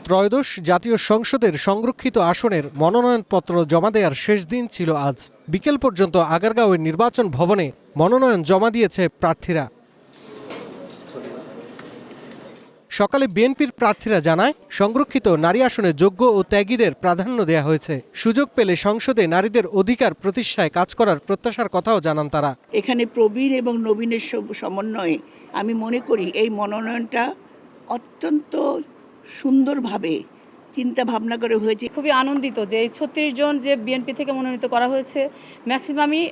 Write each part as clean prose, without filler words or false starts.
ত্রয়োদশ জাতীয় সংসদের সংরক্ষিত আসনের মনোনয়নপত্র জমা দেওয়ার শেষ দিন ছিল আজ। বিকেল পর্যন্ত আগারগাঁওয়ের নির্বাচন ভবনে মনোনয়ন জমা দিয়েছে প্রার্থীরা। সকালে বিএনপির প্রার্থীরা জানায়, সংরক্ষিত নারী আসনে যোগ্য ও ত্যাগীদের প্রাধান্য দেওয়া হয়েছে। সুযোগ পেলে সংসদে নারীদের অধিকার প্রতিষ্ঠায় কাজ করার প্রত্যাশার কথাও জানান তারা। এখানে প্রবীণ এবং নবীনের সমন্বয়ে আমি মনে করি এই মনোনয়নটা অত্যন্ত সুন্দরভাবে চিন্তা ভাবনা করে হয়েছে। খুবই আনন্দিত যে এই ৩৬ জন যে বিএনপি থেকে মনোনীত করা হয়েছে ম্যাক্সিমামই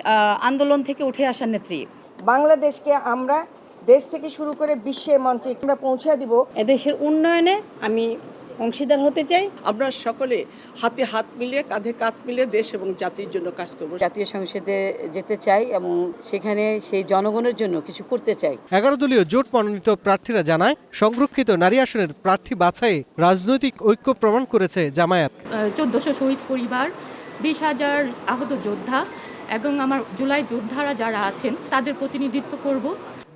আন্দোলন থেকে উঠে আসা নেত্রী। বাংলাদেশকে আমরা দেশ থেকে শুরু করে বিশ্বের মঞ্চে আমরা পৌঁছে দিব। এদেশের উন্নয়নে আমি অংশীদার হতে চাই। আমরা সকলে হাতে হাত মিলিয়ে কাঁধে কাঁধ মিলিয়ে দেশ এবং জাতির জন্য কাজ করব। জাতীয় সংসদে যেতে চাই এবং সেখানে সেই জনগণের জন্য কিছু করতে চাই। 11 দলীয় জোট মনোনীত প্রার্থীরা জানায়, সংরক্ষিত নারী আসনের প্রার্থী বাছাইয়ে রাজনৈতিক ঐক্য প্রমাণ করেছে জামায়াত। 1400 শহীদ পরিবার, 20,000 আহত যোদ্ধা এবং আমার জুলাই যোদ্ধারা যারা আছেন তাদের প্রতিনিধিত্ব করব।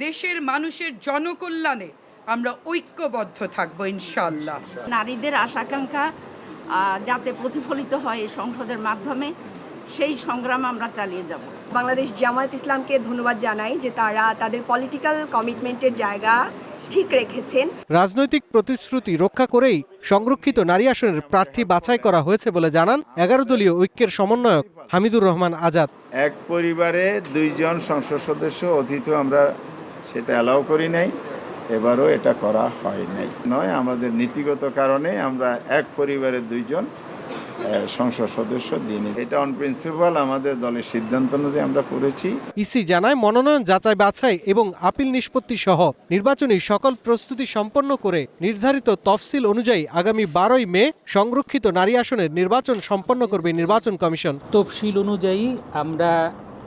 দেশের মানুষের জনকল্যাণে আমরা ঐক্যবদ্ধ থাকবো ইনশাআল্লাহ। নারীদের আশা-আকাঙ্ক্ষা যাতে প্রতিফলিত হয় এই সংসদের মাধ্যমে, সেই সংগ্রাম আমরা চালিয়ে যাব। বাংলাদেশ জামায়াত ইসলামকে ধন্যবাদ জানাই যে তারা তাদের পলিটিক্যাল কমিটমেন্টের জায়গা ঠিক রেখেছেন। রাজনৈতিক প্রতিশ্রুতি রক্ষা করেই সংরক্ষিত নারী আসনের প্রার্থী বাছাই করা হয়েছে বলে জানান 11 দলীয় ঐক্যের সমন্বয়ক হামিদুর রহমান আজাদ। এক পরিবারে 2 জন সংসদ সদস্য অতীত আমরা সেটা অ্যালাউ করি নাই, এবারও এটা করা হয় নাই নয়। আমাদের নীতিগত কারণে আমরা এক পরিবারের 2 জন সংসদ সদস্য দিই। এটা অন প্রিন্সিপাল আমাদের দলের সিদ্ধান্ত অনুযায়ী আমরা করেছি। ইসি জানায়, মনোনয়ন যাচাই বাছাই এবং আপিল নিষ্পত্তি সহ নির্বাচনী সকল প্রস্তুতি সম্পন্ন করে নির্ধারিত তফসিল অনুযায়ী আগামী 12ই মে সংরক্ষিত নারী আসনের নির্বাচন সম্পন্ন করবে নির্বাচন কমিশন। তফসিল অনুযায়ী আমরা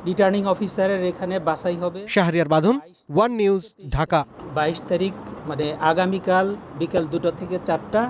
রিটার্নিং অফিসারের এখানে বাছাই হবে। শাহরিয়ার বাঁধন, ওয়ান নিউজ, ঢাকা। 22 তারিখ মানে আগামীকাল বিকাল 2টা থেকে 4টা।